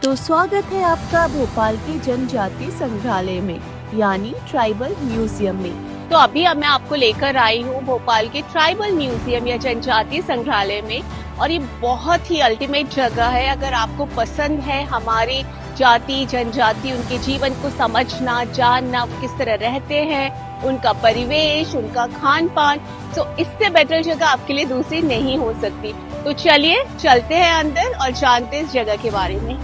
तो स्वागत है आपका भोपाल के जनजाति संग्रहालय में यानी ट्राइबल म्यूजियम में। तो अभी मैं आपको लेकर आई हूँ भोपाल के ट्राइबल म्यूजियम या जनजातीय संग्रहालय में। और ये बहुत ही अल्टीमेट जगह है। अगर आपको पसंद है हमारी जाति जनजाति, उनके जीवन को समझना जानना, वो किस तरह रहते हैं, उनका परिवेश, उनका खान पान, तो इससे बेटर जगह आपके लिए दूसरी नहीं हो सकती। तो चलिए चलते हैं अंदर और जानते हैं इस जगह के बारे में।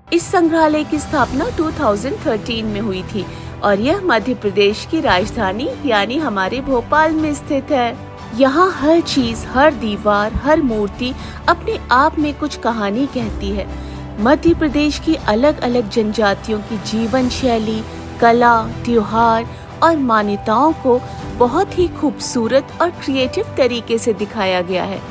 इस संग्रहालय की स्थापना 2013 में हुई थी और यह मध्य प्रदेश की राजधानी यानी हमारे भोपाल में स्थित है। यहाँ हर चीज, हर दीवार, हर मूर्ति अपने आप में कुछ कहानी कहती है। मध्य प्रदेश की अलग अलग जनजातियों की जीवन शैली, कला, त्योहार और मान्यताओं को बहुत ही खूबसूरत और क्रिएटिव तरीके से दिखाया गया है।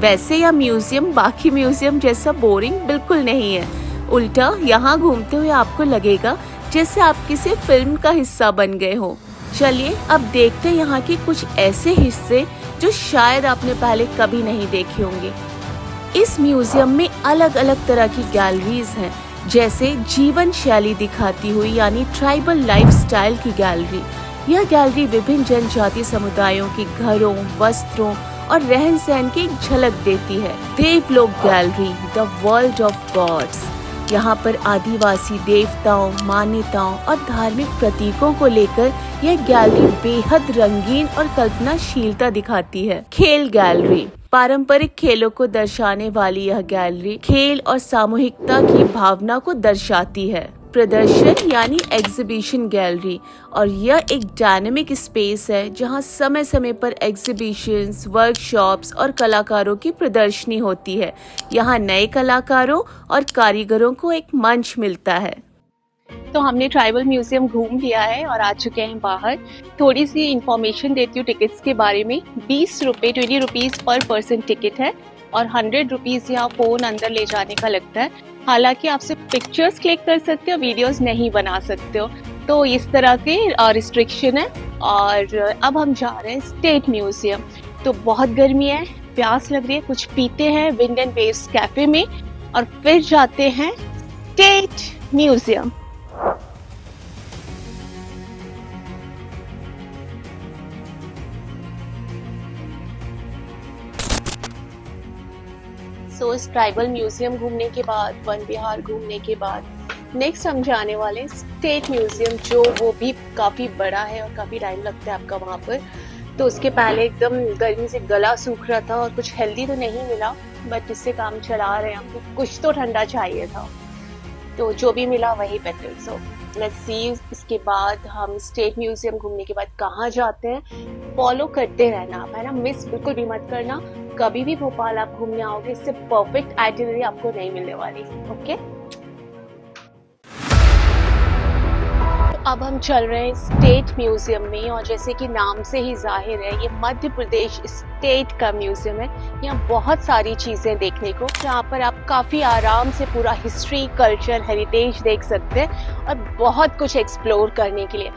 वैसे यह म्यूजियम बाकी म्यूजियम जैसा बोरिंग बिल्कुल नहीं है। उल्टा यहाँ घूमते हुए आपको लगेगा जैसे आप किसी फिल्म का हिस्सा बन गए हो। चलिए अब देखते हैं यहाँ के कुछ ऐसे हिस्से जो शायद आपने पहले कभी नहीं देखे होंगे। इस म्यूजियम में अलग अलग तरह की गैलरीज हैं, जैसे जीवन शैली दिखाती हुई यानी ट्राइबल लाइफस्टाइल की गैलरी। यह गैलरी विभिन्न जनजाति समुदायों के घरों, वस्त्रों और रहन सहन की झलक देती है। Devlok gallery, the world of gods. यहाँ पर आदिवासी देवताओं, मान्यताओं और धार्मिक प्रतीकों को लेकर यह गैलरी बेहद रंगीन और कल्पनाशीलता दिखाती है। खेल गैलरी, पारंपरिक खेलों को दर्शाने वाली यह गैलरी खेल और सामूहिकता की भावना को दर्शाती है। प्रदर्शन यानी एग्जीबिशन गैलरी, और यह एक डायनेमिक स्पेस है जहां समय समय पर एग्जीबिशंस, वर्कशॉप्स और कलाकारों की प्रदर्शनी होती है। यहां नए कलाकारों और कारीगरों को एक मंच मिलता है। तो हमने ट्राइबल म्यूजियम घूम लिया है और आ चुके हैं बाहर। थोड़ी सी इंफॉर्मेशन देती हूँ टिकट्स के बारे में। 20 रुपये 20 रुपीज़ पर पर्सन टिकट है और 100 रुपीज़ यहाँ फ़ोन अंदर ले जाने का लगता है। हालांकि आप सिर्फ पिक्चर्स क्लिक कर सकते हो, वीडियोस नहीं बना सकते हो, तो इस तरह के रिस्ट्रिक्शन है। और अब हम जा रहे हैं स्टेट म्यूजियम। तो बहुत गर्मी है, प्यास लग रही है, कुछ पीते हैं विंड एंड वेव्स कैफे में और फिर जाते हैं स्टेट म्यूजियम। सो इस ट्राइबल म्यूजियम घूमने के बाद, वन विहार घूमने के बाद, नेक्स्ट हम जाने वाले स्टेट म्यूजियम, जो वो भी काफ़ी बड़ा है और काफ़ी टाइम लगता है आपका वहाँ पर। तो उसके पहले एकदम गर्मी से गला सूख रहा था और कुछ हेल्दी तो नहीं मिला, बट इससे काम चला रहे हैं हमको, कुछ तो ठंडा चाहिए था, तो जो भी मिला वही बेटर। सो लेट्स सी इसके बाद हम स्टेट म्यूजियम घूमने के बाद कहाँ जाते हैं। फॉलो करते रहना आप, है ना, मिस बिल्कुल भी मत करना। कभी भी भोपाल आप घूमने आओगे, इससे परफेक्ट आइटिनरी आपको नहीं मिलने वाली। ओके, अब हम चल रहे हैं स्टेट म्यूजियम में, और जैसे कि नाम से ही जाहिर है ये मध्य प्रदेश स्टेट का म्यूजियम है। यहाँ बहुत सारी चीज़ें देखने को, जहाँ पर आप काफ़ी आराम से पूरा हिस्ट्री, कल्चर, हेरिटेज देख सकते हैं और बहुत कुछ एक्सप्लोर करने के लिए।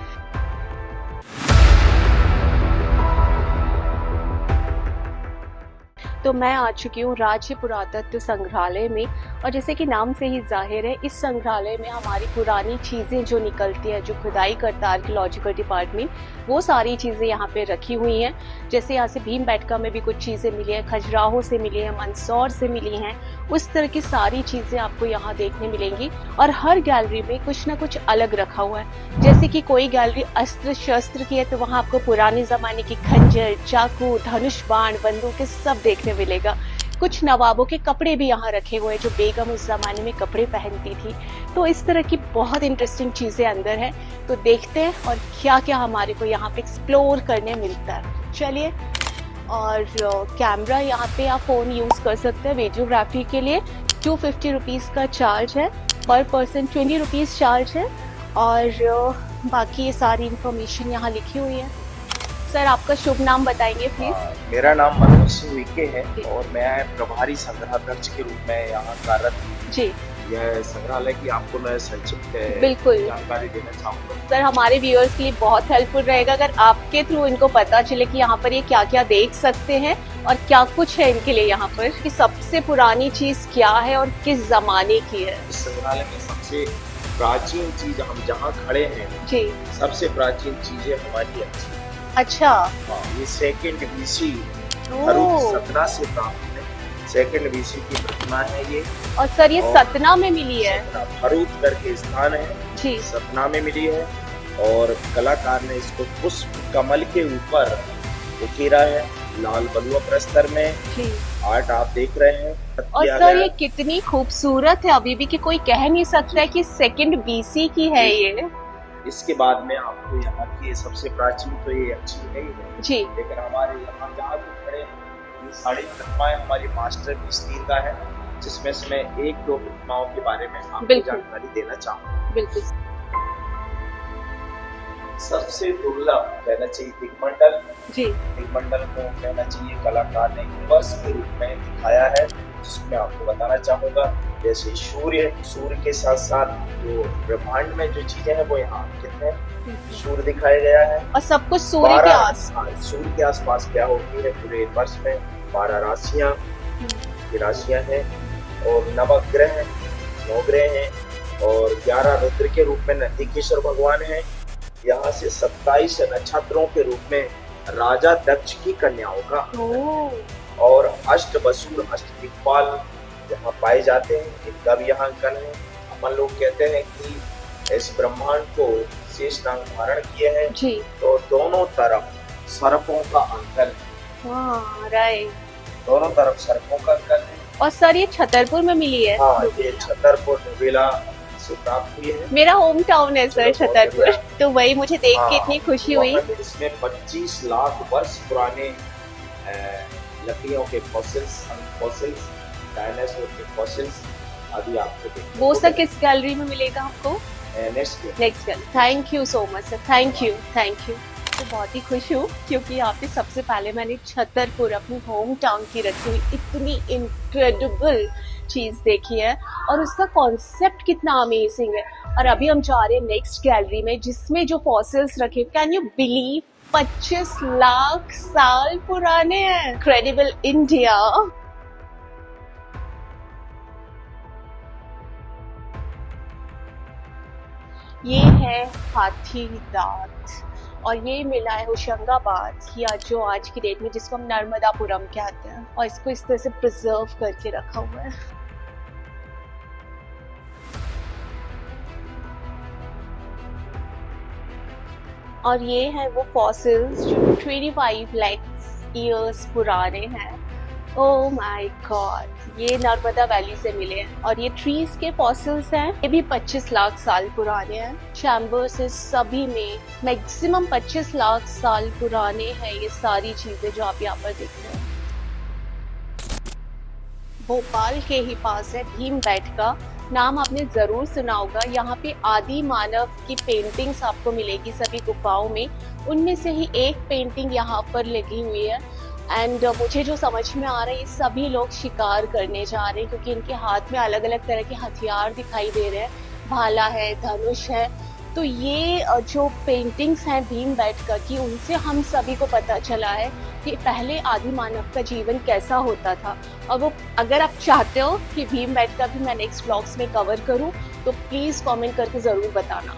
तो मैं आ चुकी हूँ राज्य पुरातत्व संग्रहालय में, और जैसे कि नाम से ही जाहिर है इस संग्रहालय में हमारी पुरानी चीज़ें जो निकलती हैं, जो खुदाई करता है आर्कियोलॉजिकल डिपार्टमेंट, वो सारी चीज़ें यहाँ पे रखी हुई हैं। जैसे यहाँ से भीमबेटका में भी कुछ चीज़ें मिली हैं, खजुराहो से मिली हैं, मंदसौर से मिली हैं, उस तरह की सारी चीज़ें आपको यहाँ देखने मिलेंगी। और हर गैलरी में कुछ ना कुछ अलग रखा हुआ है। जैसे कि कोई गैलरी अस्त्र शस्त्र की है तो वहाँ आपको पुराने ज़माने की खंजर, चाकू, धनुष बाण, बंदूकें सब देखने मिलेगा। कुछ नवाबों के कपड़े भी यहाँ रखे हुए हैं, जो बेगम उस जमाने में कपड़े पहनती थी। तो इस तरह की बहुत इंटरेस्टिंग चीजें अंदर हैं, तो देखते हैं और क्या क्या हमारे को यहाँ पे एक्सप्लोर करने मिलता है। चलिए, और कैमरा यहाँ पे आप फ़ोन यूज़ कर सकते हैं वीडियोग्राफी के लिए। 250 रुपीज़ का चार्ज है, पर पर्सन 20 रुपीज़ चार्ज है, और बाकी ये सारी इंफॉर्मेशन यहाँ लिखी हुई है। सर, आपका शुभ नाम बताएंगे प्लीज। मेरा नाम मनोज सिंह विके है और मैं प्रभारी संग्रहाध्यक्ष के रूप में यहाँ कार्यरत हूँ। जी, यह संग्रहालय की आपको मैं संक्षिप्त बिल्कुल जानकारी देना चाहूँगा। सर, हमारे व्यूअर्स के लिए बहुत हेल्पफुल रहेगा अगर आपके थ्रू इनको पता चले कि यहाँ पर ये क्या क्या देख सकते हैं और क्या कुछ है इनके लिए यहाँ पर, कि सबसे पुरानी चीज क्या है और किस जमाने की है। इस संग्रहालय में सबसे प्राचीन चीज हम जहाँ खड़े हैं, जी, सबसे प्राचीन चीजें हमारी अच्छी। अच्छा, ये सेकंड बीसी ओह, सतना से प्राप्त है। सेकंड बीसी की प्रतिमा है ये। और सर ये और सतना में मिली है। सतना फरूद करके स्थान है, जी, सतना में मिली है। और कलाकार ने इसको पुष्प कमल के ऊपर उकेरा है, लाल बलुआ प्रस्तर में। जी, आर्ट आप देख रहे हैं। और किया सर गया। ये कितनी खूबसूरत है, अभी भी कि कोई कह नहीं सकता है कि सेकंड बीसी की है ये। इसके बाद में आपको यहाँ की सबसे प्राचीन तो ये अच्छी नहीं है, जी, लेकिन हमारे यहाँ जहाँ भी खड़े हैं ये सारी प्रतिमाएं हमारी मास्टर पीस तीन का है, जिसमें से मैं एक दो प्रतिमाओं के बारे में आपको बिल्कुल। जानकारी देना चाहूँगा। बिल्कुल। सबसे दुर्लभ कहना चाहिए दिग्मंडल। जी, दिग्मंडल को कहना चाहिए कलाकार ने वर्ष के रूप में दिखाया है, जिसमें आपको बताना चाहूँगा जैसे सूर्य के साथ साथ जो ब्रह्मांड में जो चीजें हैं वो यहाँ अंकित है। सूर्य दिखाया गया है और सब कुछ सूर्य के आसपास। सूर्य के आसपास क्या होती है पूरे वर्ष में 12 राशियाँ, ये राशियाँ हैं, और नवग्रह 9 ग्रह हैं, और 11 रुद्र के रूप में नंदीकेश्वर भगवान हैं। यहाँ से 27 नक्षत्रों के रूप में राजा दक्ष की कन्याओं का, ओह, और अष्टवसुर अष्टदिक्पाल यहाँ पाए जाते हैं, इनका भी यहाँ अंकन है। अपन लोग कहते हैं कि इस ब्रह्मांड को शेष नाग धारण किए हैं, जी, तो दोनों तरफ सर्पों का अंकन है। हाँ, राइट। दोनों तरफ सर्पों का अंकन है। और सर ये छतरपुर में मिली है। हाँ, ये छतरपुर नुबेला से प्राप्त हुई है। मेरा होम टाउन है सर छतरपुर, तो वही मुझे देख के इतनी खुशी हुई। इसमें 25 लाख वर्ष पुराने लकड़ियों के फॉसिल्स, डायनासोर के फॉसिल्स आदि आपको देखने वो को सर किस गैलरी में मिलेगा हमको? Next next gallery. Thank you so much sir, thank you. तो बहुत ही खुश हूँ क्योंकि यहाँ पे सबसे पहले मैंने छतरपुर अपनी होम टाउन की रखी हुई इतनी इनक्रेडिबल चीज देखी है, और उसका कॉन्सेप्ट कितना अमेजिंग है। और अभी हम जा रहे हैं नेक्स्ट गैलरी में, जिसमें जो फॉसिल्स रखे, कैन यू बिलीव 25 लाख साल पुराने हैं। Credible India. ये है हाथी दांत, और ये मिला है होशंगाबाद, या जो आज की डेट में जिसको हम नर्मदापुरम कहते हैं, और इसको इस तरह से प्रिजर्व करके रखा हुआ है। और ये है वो फॉसिल्स जो 25 लाख ईयर्स पुराने हैं। ओह माय गॉड, ये नर्मदा वैली से मिले हैं, और ये ट्रीज के फॉसिल्स हैं, ये भी 25 लाख साल पुराने हैं। चैम्बर्स सभी में मैक्सिमम 25 लाख साल पुराने हैं ये सारी चीजें जो आप यहाँ पर देख रहे हैं। भोपाल के ही पास है भीमबेटका, नाम आपने जरूर सुना होगा। यहाँ पे आदि मानव की पेंटिंग्स आपको मिलेगी सभी गुफाओं में, उनमें से ही एक पेंटिंग यहाँ पर लगी हुई है। एंड मुझे जो समझ में आ रहा है, ये सभी लोग शिकार करने जा रहे हैं, क्योंकि इनके हाथ में अलग अलग तरह के हथियार दिखाई दे रहे हैं, भाला है, धनुष है। तो ये जो पेंटिंग्स हैं भीमबेटका की, उनसे हम सभी को पता चला है कि पहले आदि मानव का जीवन कैसा होता था। और वो अगर आप चाहते हो कि भीमबेटका भी मैं नेक्स्ट व्लॉग्स में कवर करूं, तो प्लीज कमेंट करके जरूर बताना।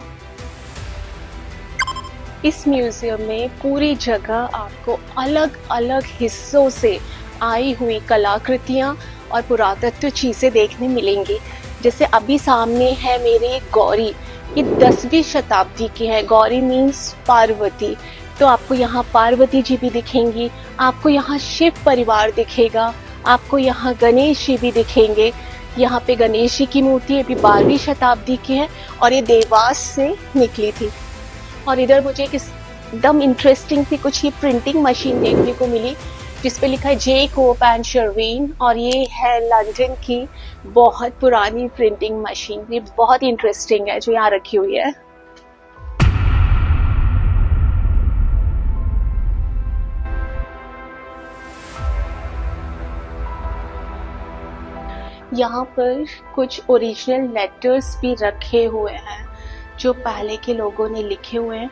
इस म्यूजियम में पूरी जगह आपको अलग अलग हिस्सों से आई हुई कलाकृतियाँ और पुरातत्व चीज़ें देखने मिलेंगी। जैसे अभी सामने है मेरे गौरी, ये 10वीं शताब्दी की है। गौरी मीन्स पार्वती, तो आपको यहाँ पार्वती जी भी दिखेंगी, आपको यहाँ शिव परिवार दिखेगा, आपको यहाँ गणेश जी भी दिखेंगे। यहाँ पे गणेश जी की मूर्ति अभी 12वीं शताब्दी की है और ये देवास से निकली थी। और इधर मुझे एक एकदम इंटरेस्टिंग सी कुछ ये प्रिंटिंग मशीन देखने को मिली जिस पे लिखा है जेकोब एंड शर्वीन, और ये है लंदन की बहुत पुरानी प्रिंटिंग मशीन। ये बहुत इंटरेस्टिंग है जो यहाँ रखी हुई है। यहाँ पर कुछ ओरिजिनल लेटर्स भी रखे हुए हैं जो पहले के लोगों ने लिखे हुए हैं।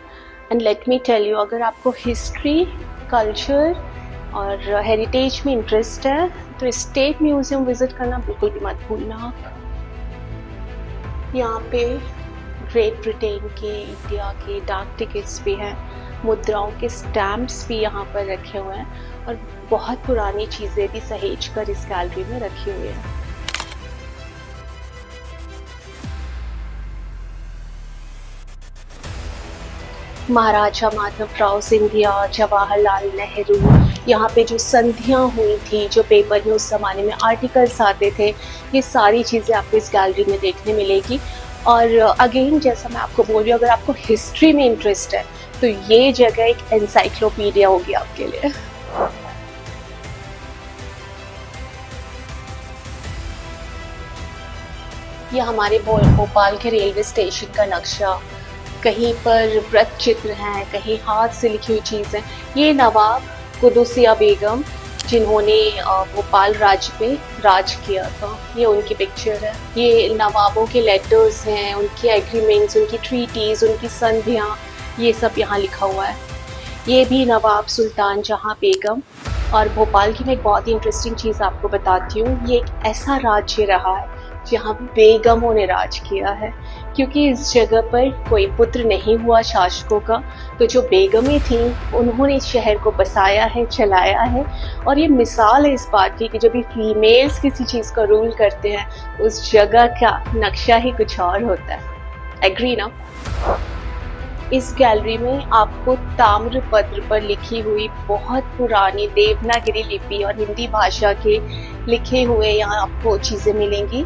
And let me tell you, अगर आपको हिस्ट्री, कल्चर और हेरिटेज में इंटरेस्ट है तो स्टेट म्यूजियम विजिट करना बिल्कुल भी मत भूलना। यहाँ पे ग्रेट ब्रिटेन के, इंडिया के डाक टिकट्स भी हैं, मुद्राओं के स्टैम्प्स भी यहाँ पर रखे हुए हैं और बहुत पुरानी चीज़ें भी सहेज कर इस गैलरी में रखी हुई हैं। महाराजा माधवराव सिंधिया, जवाहरलाल नेहरू, यहाँ पे जो संधियाँ हुई थी, जो पेपर में उस ज़माने में आर्टिकल्स आते थे, ये सारी चीज़ें आपको इस गैलरी में देखने मिलेगी। और अगेन जैसा मैं आपको बोल रही हूँ, अगर आपको हिस्ट्री में इंटरेस्ट है तो ये जगह एक एनसाइक्लोपीडिया होगी आपके लिए। यह हमारे भोपाल के रेलवे स्टेशन का नक्शा, कहीं पर व्रत चित्र हैं, कहीं हाथ से लिखी हुई चीज़ है। ये नवाब कुदुसिया बेगम जिन्होंने भोपाल राज्य पे राज किया था, ये उनकी पिक्चर है। ये नवाबों के लेटर्स हैं, उनके एग्रीमेंट्स, उनकी ट्रीटीज़, उनकी संधियाँ, ये सब यहाँ लिखा हुआ है। ये भी नवाब सुल्तान जहाँ बेगम। और भोपाल की मैं एक बहुत ही इंटरेस्टिंग चीज़ आपको बताती हूँ, ये एक ऐसा राज्य रहा है जहाँ बेगमों ने राज किया है, क्योंकि इस जगह पर कोई पुत्र नहीं हुआ शासकों का, तो जो बेगमें थीं उन्होंने इस शहर को बसाया है, चलाया है। और ये मिसाल है इस बात की कि जब भी फीमेल्स किसी चीज़ का रूल करते हैं उस जगह का नक्शा ही कुछ और होता है। एग्री ना? इस गैलरी में आपको ताम्रपत्र पर लिखी हुई बहुत पुरानी देवनागरी लिपि और हिंदी भाषा के लिखे हुए यहाँ आपको चीज़ें मिलेंगी।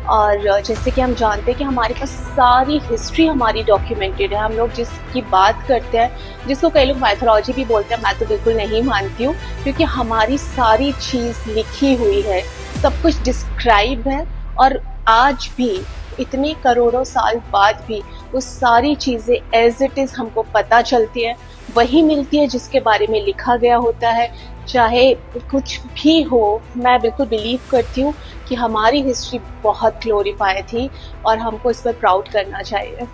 और जैसे कि हम जानते हैं कि हमारे पास सारी हिस्ट्री हमारी डॉक्यूमेंटेड है। हम लोग जिसकी बात करते हैं, जिसको कई लोग माइथोलॉजी भी बोलते हैं, मैं तो बिल्कुल नहीं मानती हूँ, क्योंकि हमारी सारी चीज़ लिखी हुई है, सब कुछ डिस्क्राइब है। और आज भी इतने करोड़ों साल बाद भी वो सारी चीज़ें एज इट इज़ हमको पता चलती है, वही मिलती है जिसके बारे में लिखा गया होता है। चाहे कुछ भी हो, मैं बिल्कुल बिलीव करती हूँ कि हमारी हिस्ट्री बहुत ग्लोरीफाई थी और हमको इस पर प्राउड करना चाहिए।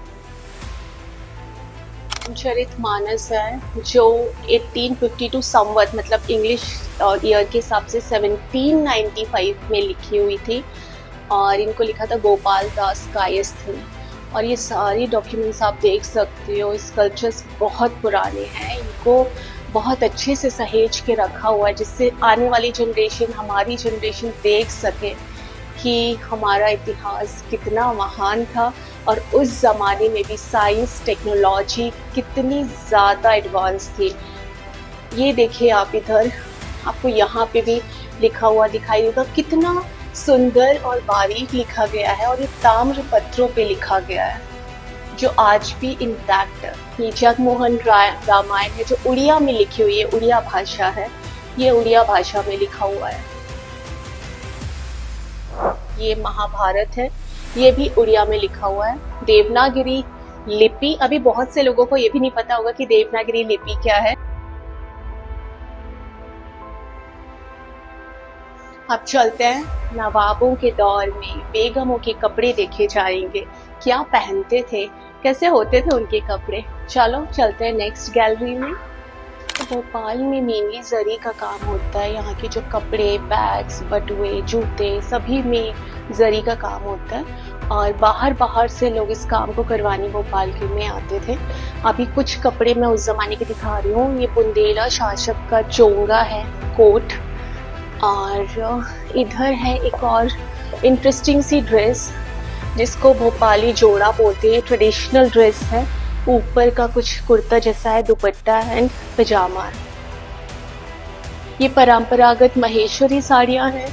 चरितमानस है जो 1852 संवत, मतलब इंग्लिश ईयर के हिसाब से 1795 में लिखी हुई थी और इनको लिखा था गोपाल दास कायस्थ ने। और ये सारी डॉक्यूमेंट्स आप देख सकते हो, स्कल्पचर्स बहुत पुराने हैं, इनको बहुत अच्छे से सहेज के रखा हुआ है जिससे आने वाली जनरेशन, हमारी जनरेशन देख सके कि हमारा इतिहास कितना महान था और उस ज़माने में भी साइंस टेक्नोलॉजी कितनी ज़्यादा एडवांस थी। ये देखिए आप इधर, आपको यहाँ पे भी लिखा हुआ दिखाई देगा, कितना सुंदर और बारीक लिखा गया है और ये ताम्र पत्रों पे लिखा गया है जो आज भी इंटैक्ट है। ये जगमोहन रामायण है जो उड़िया में लिखी हुई है, उड़िया भाषा है, ये उड़िया भाषा में लिखा हुआ है। ये महाभारत है, ये भी उड़िया में लिखा हुआ है। देवनागरी लिपि, अभी बहुत से लोगों को ये भी नहीं पता होगा कि देवनागरी लिपि क्या है। अब चलते हैं नवाबों के दौर में बेगमों के कपड़े देखे जाएंगे, क्या पहनते थे, कैसे होते थे उनके कपड़े। चलो चलते हैं नेक्स्ट गैलरी में। तो भोपाल में मेनली जरी का काम होता है। यहाँ के जो कपड़े, बैग्स, बटुए, जूते, सभी में जरी का काम होता है और बाहर से लोग इस काम को करवाने भोपाल के में आते थे। अभी कुछ कपड़े मैं उस जमाने के दिखा रही हूँ। ये बुंदेला शासक का चोंगा है, कोट। और इधर है एक और इंटरेस्टिंग सी ड्रेस जिसको भोपाली जोड़ा बोलते हैं। ट्रेडिशनल ड्रेस है, ऊपर का कुछ कुर्ता जैसा है, दुपट्टा एंड पजामा। ये परंपरागत महेश्वरी साड़ियाँ हैं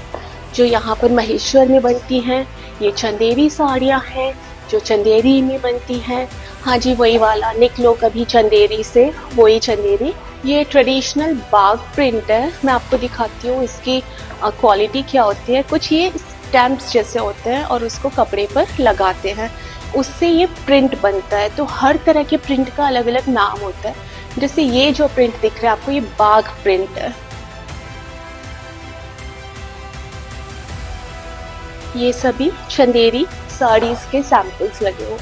जो यहाँ पर महेश्वर में बनती हैं। ये चंदेरी साड़ियाँ हैं जो चंदेरी में बनती हैं। हाँ जी, वही वाला निकलो कभी चंदेरी से, वही चंदेरी। ये ट्रेडिशनल बाग प्रिंट है। मैं आपको दिखाती हूँ इसकी क्वालिटी क्या होती है। कुछ ये स्टैम्प्स जैसे होते हैं और उसको कपड़े पर लगाते हैं, उससे ये प्रिंट बनता है। तो हर तरह के प्रिंट का अलग अलग नाम होता है। जैसे ये जो प्रिंट दिख रहा है आपको, ये बाग प्रिंट है। ये सभी चंदेरी साड़ीज के सैंपल्स लगे हुए।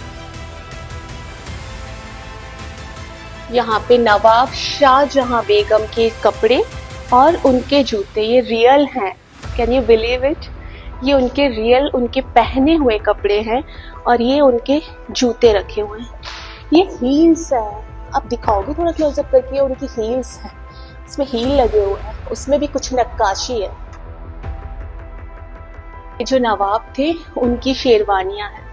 यहाँ पे नवाब शाहजहां बेगम के कपड़े और उनके जूते, ये रियल हैं। Can you believe it? ये उनके रियल, उनके पहने हुए कपड़े हैं और ये उनके जूते रखे हुए हैं। ये हील्स है, आप दिखाओगे थोड़ा क्लोजअप करके? उनकी हील्स है, इसमें हील लगे हुए हैं, उसमें भी कुछ नक्काशी है। जो नवाब थे उनकी शेरवानियां हैं।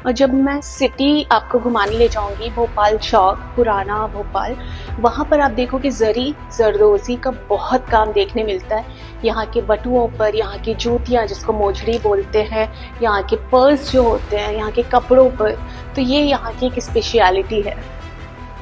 और जब मैं सिटी आपको घुमाने ले जाऊंगी, भोपाल चौक, पुराना भोपाल, वहाँ पर आप देखोगे जरी जरदोजी का बहुत काम देखने मिलता है। यहाँ के बटुओं पर, यहाँ की जूतियाँ जिसको मोजड़ी बोलते हैं, यहाँ के पर्स जो होते हैं, यहाँ के कपड़ों पर, तो ये यहाँ की एक स्पेशलिटी है।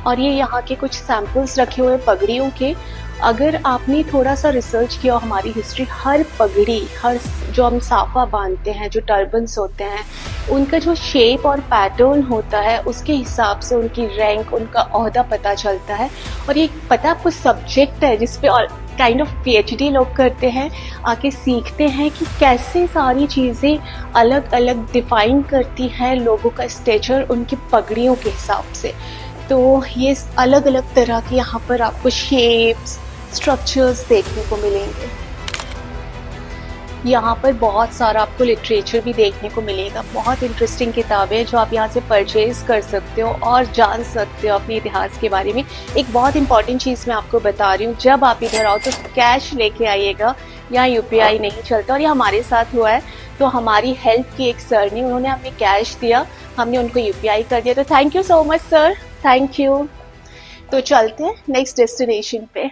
और ये यहाँ के कुछ सैंपल्स रखे हुए पगड़ियों के। अगर आपने थोड़ा सा रिसर्च किया हमारी हिस्ट्री, हर पगड़ी, हर जो हम साफा बांधते हैं, जो टर्बन्स होते हैं, उनका जो शेप और पैटर्न होता है उसके हिसाब से उनकी रैंक, उनका ओहदा पता चलता है। और ये पता आपको सब्जेक्ट है जिसपे और काइंड ऑफ PhD लोग करते हैं, आके सीखते हैं कि कैसे सारी चीज़ें अलग अलग डिफाइन करती हैं लोगों का स्टेचर उनकी पगड़ियों के हिसाब से। तो ये अलग अलग तरह के यहाँ पर आपको शेप्स, स्ट्रक्चर्स देखने को मिलेंगे। यहाँ पर बहुत सारा आपको लिटरेचर भी देखने को मिलेगा। बहुत इंटरेस्टिंग किताबें जो आप यहाँ से परचेज कर सकते हो और जान सकते हो अपने इतिहास के बारे में। एक बहुत इंपॉर्टेंट चीज़ मैं आपको बता रही हूँ, जब आप इधर आओ तो कैश लेके आइएगा, यहाँ UPI नहीं चलता। और ये हमारे साथ हुआ है। तो हमारी हेल्प की एक सर ने, उन्होंने हमें कैश दिया, हमने उनको UPI कर दिया। तो thank you so much sir, thank you. तो चलते हैं नेक्स्ट डेस्टिनेशन पे।